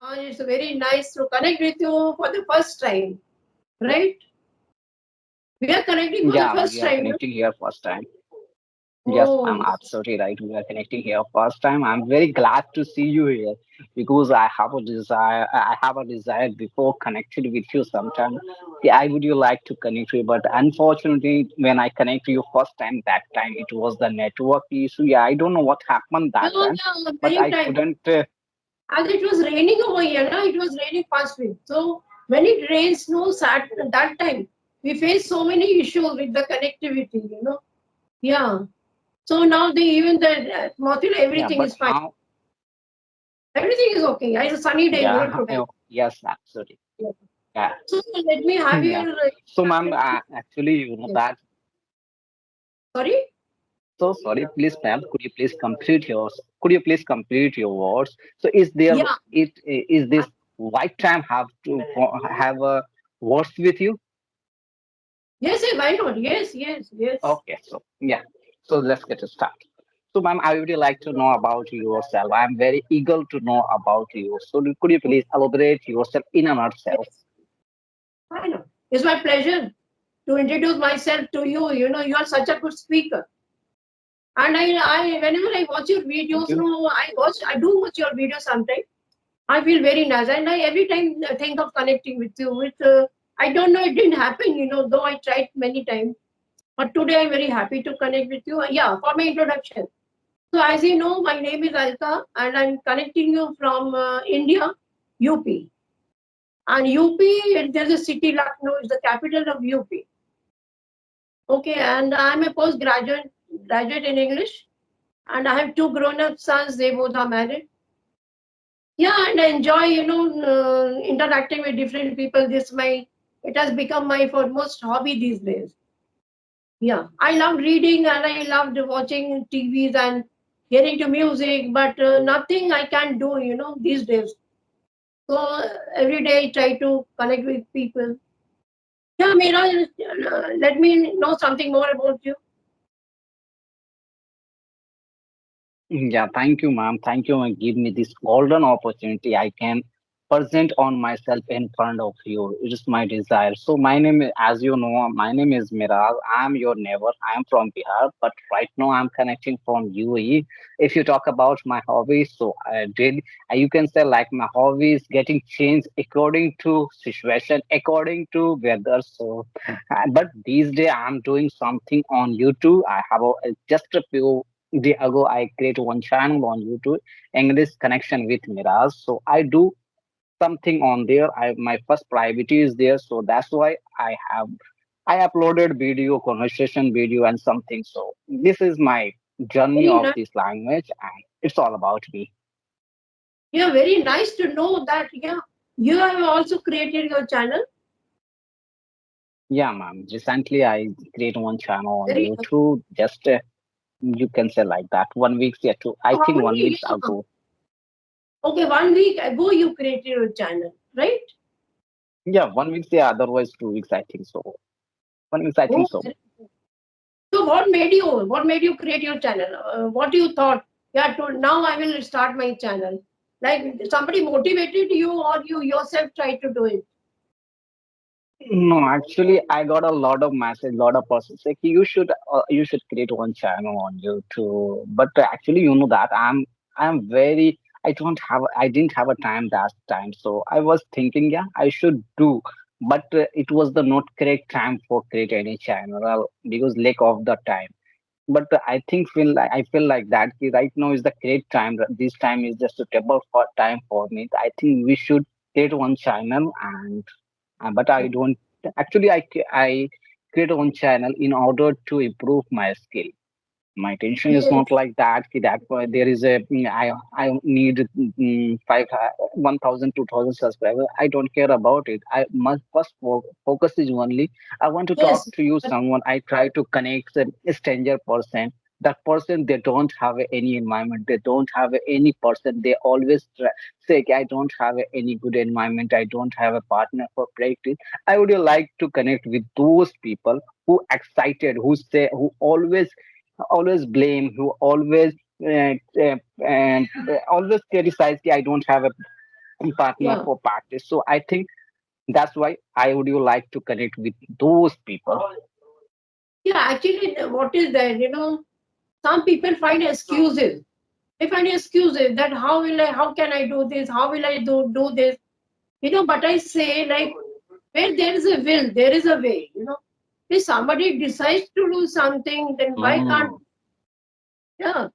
It's very nice to connect with you for the first time, right? We are connecting for the Yeah, first we are time. No? connecting here first time. Yes, I'm Oh, absolutely right. We are connecting here first time. I'm very glad to see you here because I have a desire. I have a desire before connected with you sometime. Yeah, I would you like to connect you, but unfortunately, when I connect to you first time, that time it was the network issue. Yeah, I don't know what happened that no, time, yeah, but many I times. couldn't. As it was raining over here, no? It was raining past week. So when it rains, no, that time we face so many issues with the connectivity, you know. Yeah. So now the even the Mothula, Yeah, everything but is fine. now, Everything is okay. It's a sunny day here yeah, today. yes, absolutely. Yeah. Yeah, So let me have yeah. your So, ma'am, introduction. actually, you know Yes. that. Sorry? So sorry, please, ma'am. Could you please complete your words? So is there Yeah. it is this white time have to have a words with you? Yes, yes, why not? Yes, yes, yes. Okay, so yeah. So let's get started. So, ma'am, I would like to know about yourself. I am very eager to know about you. So, could you please elaborate yourself in a nutshell? Yes. Why not? It's my pleasure to introduce myself to you. You know, you are such a good speaker. And whenever I watch your Thank videos, you. no, I do watch your videos sometimes. I feel very nice, and I every time think of connecting with you. I don't know, it didn't happen, you know, though I tried many times. But today I'm very happy to connect with you. Yeah, for my introduction. So as you know, my name is Alka, and I'm connecting you from India, UP. And UP, there's a city Lucknow is the capital of UP. Okay, and I'm a graduate in English, and I have two grown-up sons. They both are married. Yeah, and I enjoy, you know, interacting with different people. It has become my foremost hobby these days. Yeah, I love reading and I loved watching TVs and hearing to music, but nothing I can do, you know, these days. So every day I try to connect with people. Yeah, Meera, let me know something more about you. Yeah, thank you, ma'am. Thank you and give me this golden opportunity. I can present on myself in front of you. It is my desire. So my name is, as you know, my name is Miraz. I am your neighbor. I am from Bihar, but right now I'm connecting from UAE. If you talk about my hobbies, so I did. You can say like my hobbies getting changed according to situation, according to weather. So, but these days I'm doing something on YouTube. I have just a few day ago I create one channel on YouTube, English connection with Miraz. So I do something on there. I my first privacy is there, so that's why I uploaded video, conversation video, and something. So this is my journey Very of nice. this language, and it's all about me. Yeah, very nice to know that. Yeah, you have also created your channel. Yeah, ma'am. Recently, I create one channel on Very nice. YouTube. Just you can say like that. 1 week, yeah, two. I How think one many? week Yeah. ago. Okay, 1 week ago you created your channel, right? Yeah, 1 week. Yeah, otherwise 2 weeks. I think so. 1 week. I think Oh, so. so what made you create your channel? What you thought? Yeah, now I will start my channel. Like somebody motivated you, or you yourself tried to do it? No, actually, I got a lot of message, lot of persons say, "Ki, you should create one channel on YouTube." But actually, you know that I'm very, I didn't have a time that time. So I was thinking, yeah, I should do, but it was the not correct time for create any channel because lack of the time. But I feel like that ki right now is the correct time. This time is just suitable for time for me. I think we should create one channel and but I don't actually I create one channel in order to improve my skill. My intention is not Yes, like that. That there is I need 1,000 2,000 subscribers. I don't care about it. I must first focus is only I want to talk yes, to you someone. I try to connect a stranger person. That person they don't have any environment. They don't have any person. They always say I don't have any good environment. I don't have a partner for practice. I would like to connect with those people who excited, who always blame, who always uh, uh, and always criticize. I don't have a partner Yeah. for practice. So I think that's why I would you like to connect with those people. Yeah, actually, what is that? Some people find excuses. They find excuses that how can I do this? How will I do this? But I say, like, where there is a will, there is a way. If somebody decides to do something, then why can't, Mm, yeah.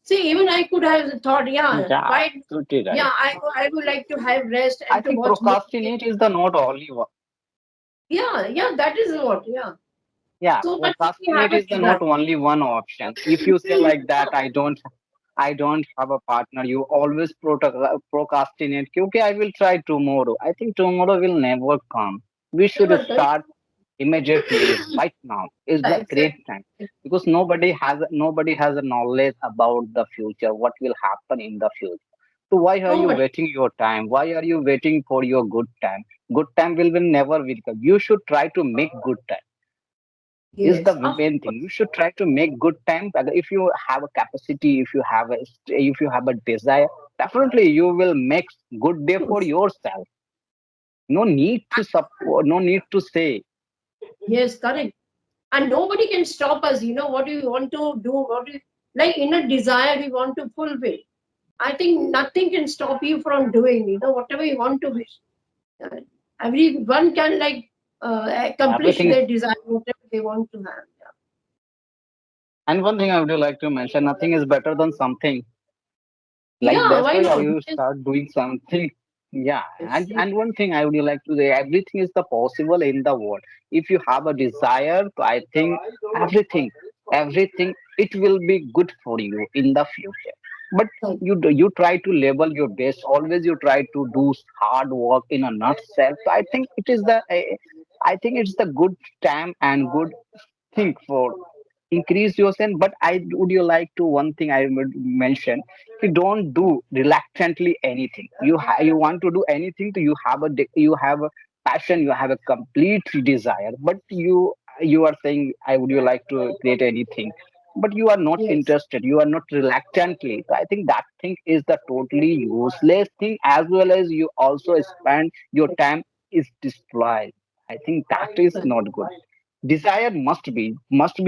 See, even I could have thought, yeah, yeah, why, absolutely right. yeah, I would like to have rest I and to think watch movie. procrastinate is the not only one. Yeah, yeah, that is what, yeah. Yeah, So, but if you have procrastinate a is the desire, not only one option. If you say like that, I don't have a partner. You always procrastinate. Okay, I will try tomorrow. I think tomorrow will never come. We should never done. start immediately. Right now is Yeah, the great exactly. time because nobody has a knowledge about the future. What will happen in the future? So why are you Nobody. waiting your time? Why are you waiting for your good time? Good time will never will come. You should try to make good time is the Yes, of main thing. You should try to make good time. And if you have a capacity, if you have a desire, definitely you will make good day for course. yourself. No need to support. No need to say. Yes, correct. And nobody can stop us. What do you want to do? Like in a desire we want to fulfill. I think nothing can stop you from doing, whatever you want to wish. Uh, Everyone can like accomplish Everything is. their desire, whatever they want to have. And one thing I would like to mention: nothing is better than something. Like Yeah, that's why why not? you Yes, start doing something. Yeah, yes, and yes, and one thing I would like to say: everything is the possible in the world. If you have a desire, so I think everything, everything, it will be good for you in the future. But right. you try to label your best. Always you try to do hard work in a nutshell. So I think it is I think it's the good time and good thing for increase your sense. But I would you like to one thing I would mention: you don't do reluctantly anything. You want to do anything, to you have a passion, you have a complete desire, but you are saying I would you like to create anything, but you are not Yes, interested, you are not reluctantly. So I think that thing is the totally useless thing, as well as you also spend your time is destroyed. I think that is right. not good. Desire must be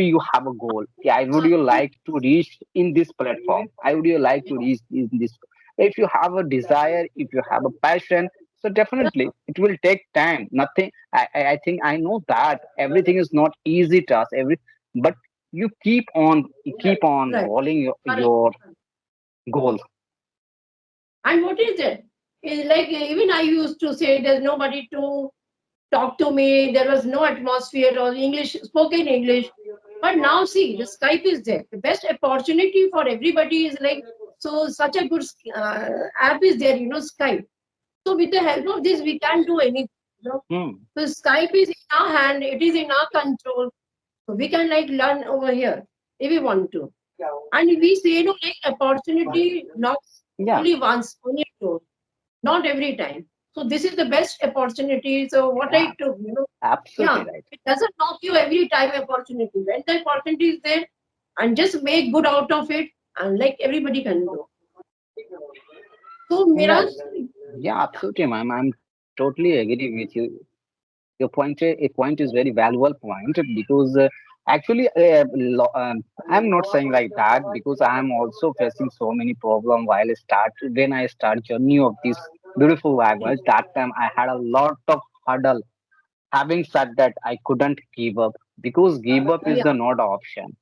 you have a goal. Yeah, I would you like to reach in this platform, I would you like to reach in this. If you have a desire, if you have a passion, so definitely it will take time. Nothing, I think I know that everything is not easy task every, but you keep on Right. rolling Correct. your goal. And what is it? It's like even I used to say there's nobody to talk to me. There was no atmosphere or English, spoken English. But now see, the Skype is there. The best opportunity for everybody is like, so such a good app is there, Skype. So with the help of this, we can do anything. You know. Hmm. So Skype is in our hand. It is in our control. So we can like learn over here if we want to. And we say, like opportunity not Yeah, only once, only two, not every time. So this is the best opportunity. So what yeah, I took, absolutely yeah, right. it doesn't knock you every time opportunity. When the opportunity is there, and just make good out of it, and like everybody can do. So Yeah, Miraj, yeah, absolutely, ma'am. I'm totally agree with you. Your point is very valuable point, because actually I'm not saying like that, because I am also facing so many problems while I start journey of this beautiful language. That time I had a lot of hurdle. Having said that, I couldn't give up, because give up is yeah, the not option.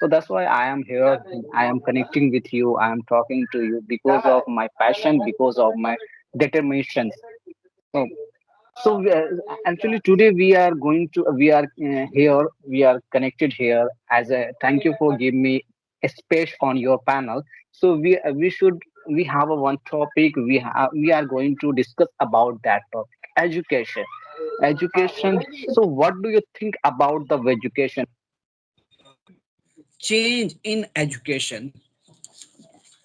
So that's why I am here. I am connecting with you. I am talking to you because of my passion, because of my determination. So actually today we are here, we are connected here as a thank you for giving me a space on your panel. So we have a one topic, we are going to discuss about that topic: education. Education. So what do you think about the education? Change in education.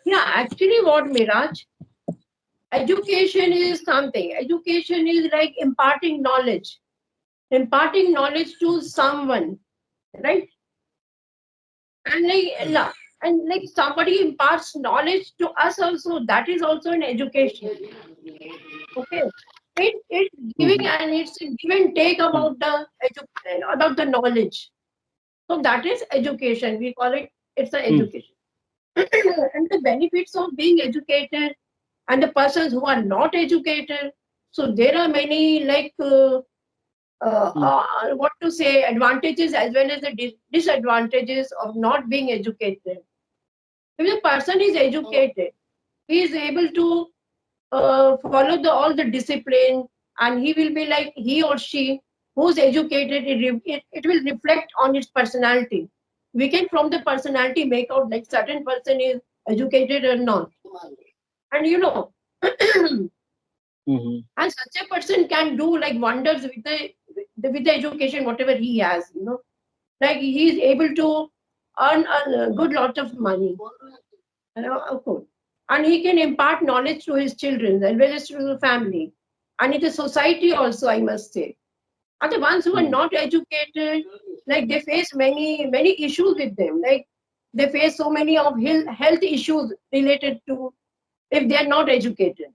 yeah. Actually, what Miraj, education is something. Education is like imparting knowledge to someone, right? And like, yeah. And like somebody imparts knowledge to us also, that is also an education. Okay. It's giving Mhm, and it's a give and take mhm, about the about the knowledge. So that is education. We call it, it's an mhm, education. And the benefits of being educated and the persons who are not educated. So there are many like mhm, what to say, advantages as well as the disadvantages of not being educated. If a person is educated, he is able to follow all the discipline, and he will be like, he or she who's educated, it will reflect on its personality. We can from the personality make out like certain person is educated or not. And and mhm, such a person can do like wonders with the education whatever he has, like he is able to earn a good lot of money, of course. And he can impart knowledge to his children as well as to the family and in the society also, I must say. And the ones who are mhm, not educated, like they face many issues with them. Like they face so many of health issues related to if they are not educated.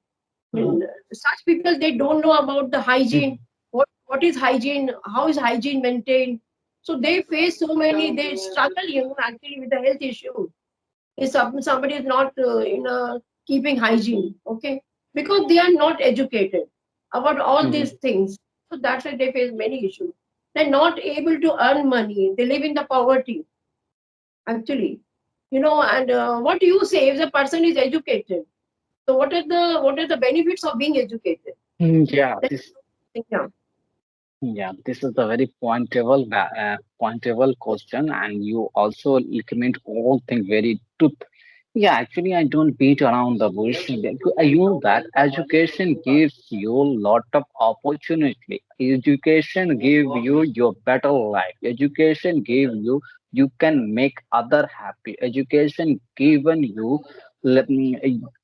And such people, they don't know about the hygiene. mhm, What is hygiene? How is hygiene maintained? So they face so many. They struggle, actually with the health issue if somebody is not keeping hygiene, okay, because they are not educated about all mhm. these things. So that's why they face many issues. They're not able to earn money. They live in the poverty, actually. And what do you say if the person is educated? So what are the benefits of being educated? Yeah, Let this me know. Yeah, this is a very pointable question, and you also recommend all things very truth. Yeah, actually, I don't beat around the bush. You know that education gives you a lot of opportunity. Education give you your better life. Education give you can make other happy. Education given you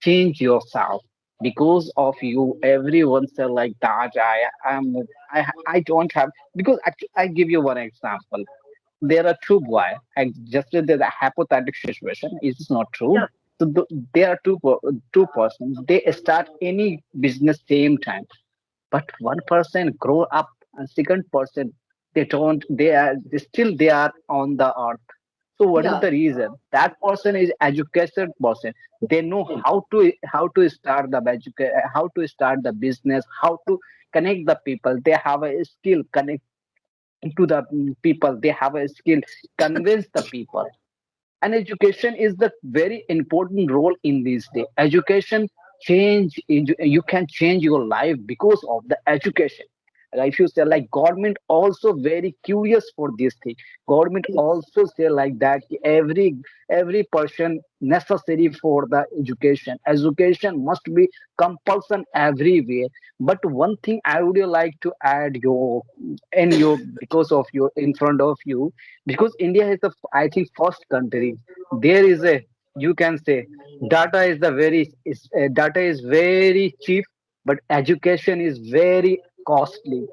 change yourself because of you. Everyone say like that. I don't have because actually I give you one example. There are two boys, and just there's a hypothetical situation. It's not true. Yeah, So there are two persons. They start any business same time, but one person grow up, and second person they don't. They are on the earth. So what is yeah, the reason? That person is educated person. They know how to start how to start the business, how to connect the people. They have a skill connect to the people. They have a skill convince the people. And education is the very important role in this day. Education you can change your life because of the education. Like if you say like government also very curious for this thing. Government also say like that every person necessary for the education. Education must be compulsion everywhere. But one thing I would like to add your because of your in front of you, because India is the I think first country. There is a you can say data is very cheap, but education is very costly.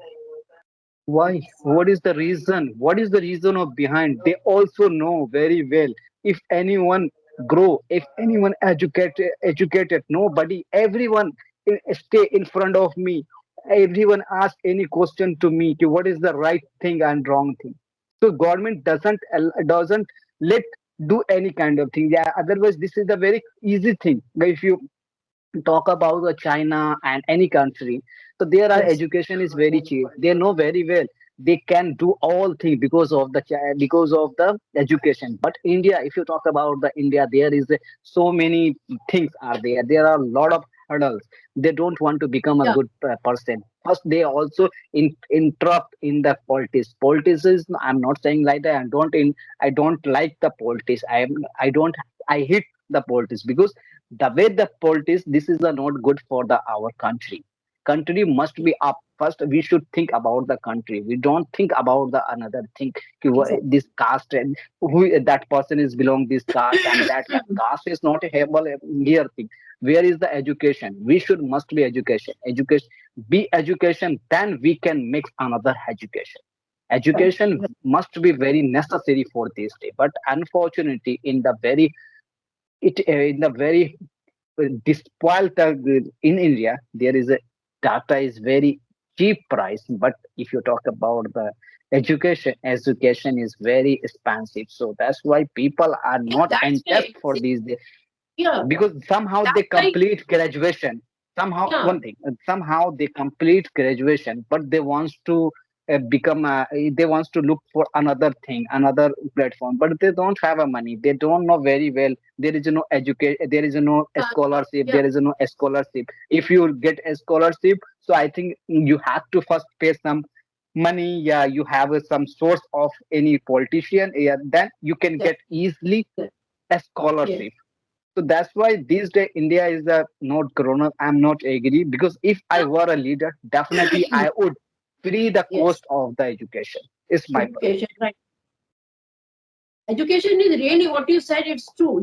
Why? What is the reason? What is the reason of behind? They also know very well. If anyone grow, if anyone educated, nobody, everyone stay in front of me. Everyone ask any question to me. Ki what is the right thing and wrong thing? So government doesn't let do any kind of thing. Yeah. Otherwise, this is the very easy thing. If you talk about the China and any country, so there are yes, education is very cheap. They know very well they can do all things because of because of the education. But India, if you talk about the India, there is so many things are there. There are a lot of hurdles. They don't want to become a yeah, good person. First, they also interrupt in the politics. Politics is I'm not saying like that. I don't like the politics. I don't I hate the politics because the way the politics this is not good for the our country must be up first. We should think about the country. We don't think about the another thing. कि exactly. this caste and who that person is belong this caste and that caste is not a able here thing. Where is the education? We should must be education. Education be education, then we can mix another education. Education right, must be very necessary for this day, but unfortunately, in the very despite in India, there is a data is very cheap price, but if you talk about the education is very expensive. So that's why people are yeah, not that's enticed right. for See, these yeah, because somehow they that's like, complete graduation. Somehow yeah, one thing, somehow they complete graduation, but they wants to become they wants to look for another thing, another platform, but they don't have a money, they don't know very well. There is no education, there is no uh, scholarship, yeah, there is no scholarship. If you get a scholarship, so I think you have to first pay some money. Yeah, you have some source of any politician, yeah, then you can yeah, get easily yeah, a yeah, scholarship. So that's why these days India is a not grown up. I'm not agree because if I yeah. were a leader, definitely I would free the Yes, cost of the education. It's my point. education, right. Education is really what you said, it's true.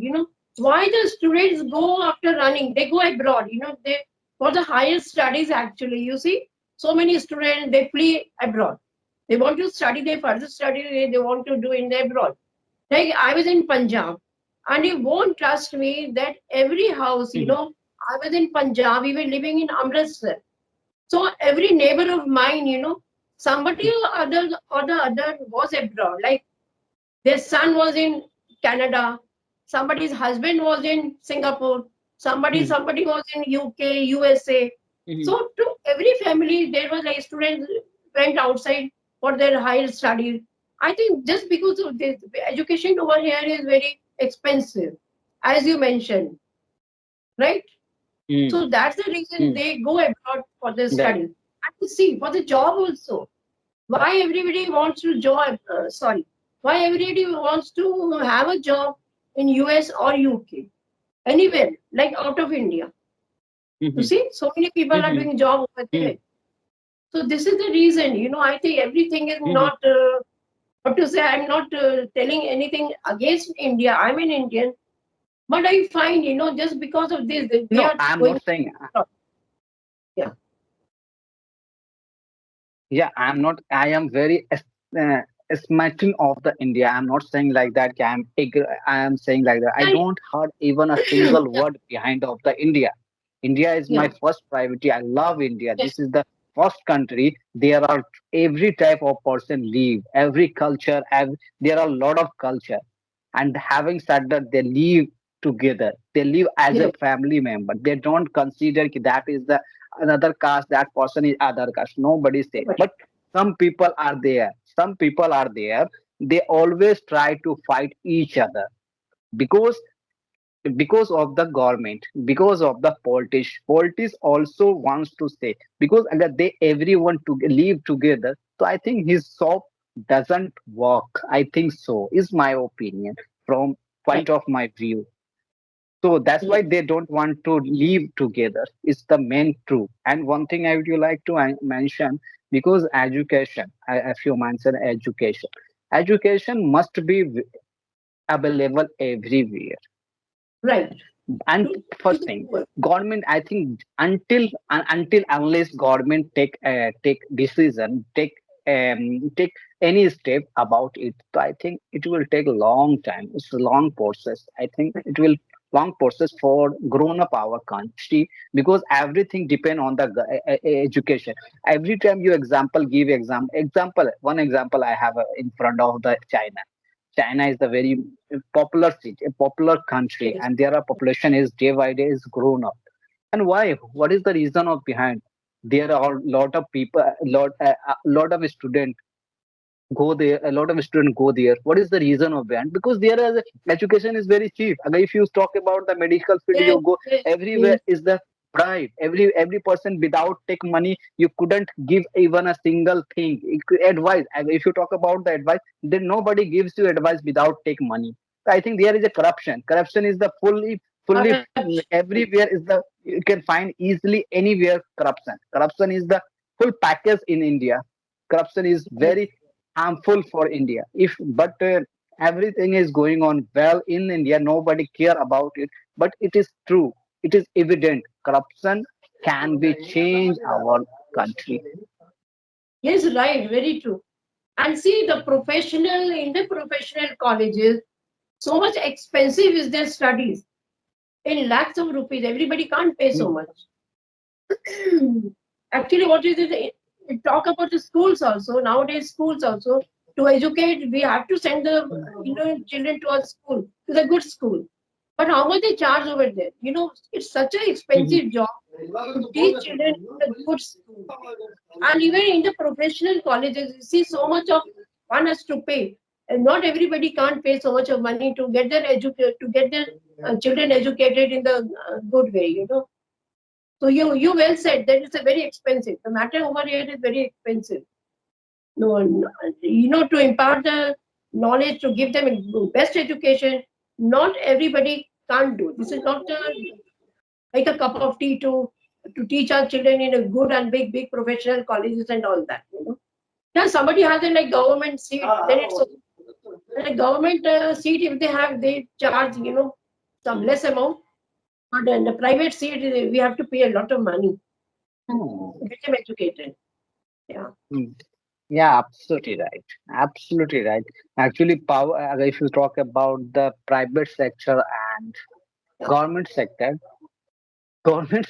Why the students go after running? They go abroad, they for the higher studies actually. You see, so many students they flee abroad. They want to study, they further study, they want to do in the abroad. Like I was in Punjab, and you won't trust me that every house, Mhm, I was in Punjab, we were living in Amritsar. So every neighbor of mine, somebody or the other was abroad. Like their son was in Canada, somebody's husband was in Singapore, mhm, somebody was in UK, USA. mhm. So to every family, there was like students went outside for their higher studies. I think just because of this, education over here is very expensive, as you mentioned, right? Mm, So that's the reason mm. they go abroad for their Right. studies. And to see for the job also. Why everybody wants to job? Sorry, why everybody wants to have a job in US or UK, anywhere like out of India? You Mhm, see, so many people are mhm, doing job over mm, there. So this is the reason. I think everything is mhm. not. What to say? I'm not telling anything against India. I'm an Indian, but I find just because of this, they No, are I'm going. not saying. Yeah, Yeah, I'm not. I am very smacking of the India. I'm not saying like that. I am saying like that. I yeah, don't heard even a single yeah, word behind of the India. India is my yeah. first priority. I love India. Yes, This is the first country. There are every type of person live, every culture. There are a lot of culture. And having said that, they live together. They live as a yes, family member. They don't consider that is the another caste, that person is other caste. Nobody say. nobody. But some people are there. Some people are there. They always try to fight each other because of the government, because of the politics also wants to say because अगर they everyone to live together. So I think his shop doesn't work. I think so is my opinion from Right. point of my view. So that's why Yes. they don't want to live together. It's the main truth. And one thing I would like to mention, because education, if you mention education, education must be available everywhere. Right. And To first the thing, poor. government, I think until unless government take decision, take any step about it, so I think it will take a long time. It's a long process. I think it will long process for grown up our country because everything depend on the education. Every time you example one example I have in front of the China. China is the very popular city, a popular country, Yes. and their population is day by day is grown up. And why? What is the reason of behind? There are a lot of people, lot of students go there. A lot of students go there. What is the reason of behind? Because there is education is very cheap. And if you talk about the medical field, Yes. you go Yes. everywhere Yes. is the bribe. Every person without take money, you couldn't give even a single thing. Advice. And if you talk about the advice, then nobody gives you advice without take money. So I think there is a corruption. Corruption is the fully Corruption. everywhere is the you can find easily anywhere corruption. Corruption is the full package in India. Corruption is Yes. very harmful for India. If but everything is going on well in India, nobody care about it. But it is true. It is evident. Corruption can be change our country. Yes. Right. Very true. And see the professional, in the professional colleges, so much expensive is their studies. In lakhs of rupees, everybody can't pay so much. Actually, what is it? Talk about the schools also. Nowadays, schools also, to educate, we have to send the children to a school, to the good school. But how much they charge over there? It's such an expensive job to teach children in a good school. And even in the professional colleges, you see so much of one has to pay. And not everybody can't pay so much of money to get their children educated in the good way. So you well said that it's a very expensive. The matter over here is very expensive. No, to impart the knowledge, to give them a best education, not everybody can't do. This is not like a cup of tea to teach our children in a good and big professional colleges and all that. Yeah, somebody has a like government seat, then it's okay. A government seat, if they charge some less amount. But in the private seat, we have to pay a lot of money Hmm. to get them educated. Yeah. Hmm. Yeah, absolutely right. Absolutely right. Actually, power. If you talk about the private sector and government sector, government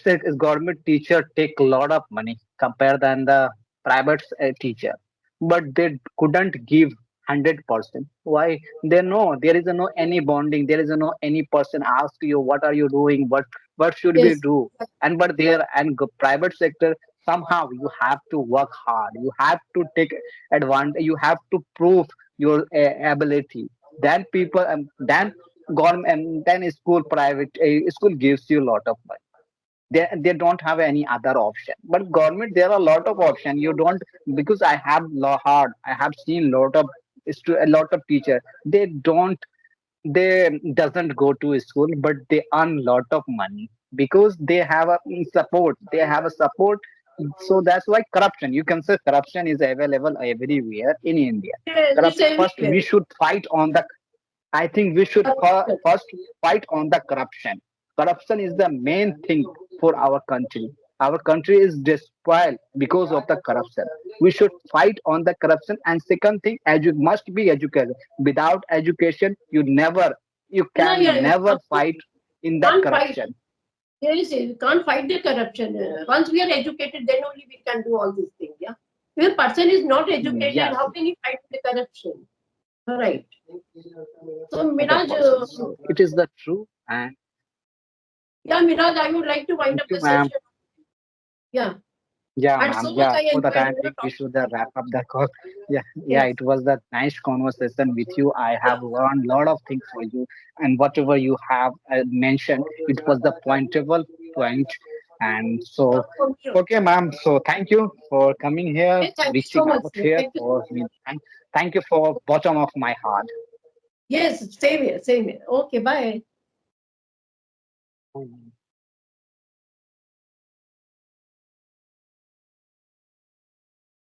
teacher take a lot of money compared than the private teacher, but they couldn't give 100%. Why? They know there is no any bonding, there is no any person ask you what are you doing, what should we Yes. do. And but there and private sector, somehow you have to work hard, you have to take advantage, you have to prove your ability. Then people then government and then school, private school gives you a lot of money. They don't have any other option. But government, there are a lot of option. You don't, because I have hard, I have seen a lot of teacher, they don't, they doesn't go to school, but they earn lot of money because they have a support, they have a support. So that's why corruption, you can say corruption is available everywhere in India. Yes, it's Corruption, first we everywhere. should fight on the, I think we should first fight on the corruption. Corruption is the main thing for our country. Our country is despoiled because of the corruption. We should fight on the corruption. And second thing, must be educated. Without education, you Yeah, can yeah. never fight in the Can't fight. corruption. Yes, we can't fight the corruption. Once we are educated, then only we can do all these things. Yeah. If a person is not educated, Yes, how can he fight the corruption? Right. So, other Miraj, person. So it is the true. And yeah, Miraj, I would like to wind thank up you, the ma'am. session. Yeah. Yeah, And ma'am. so much Yeah, I for the enjoyed time being, we talking should to you. wrap up the call. Yeah, yeah, Yes. it was a nice conversation with you. I Yeah. have learned a lot of things for you, and whatever you have mentioned, it was the pointable point. And so, For me also. okay, ma'am. So, thank you for coming here, Yes, thank you so reaching much. out Sir. here Thank you so for much. me. Thank you for bottom of my heart. Yes, same here, same here. Okay, bye.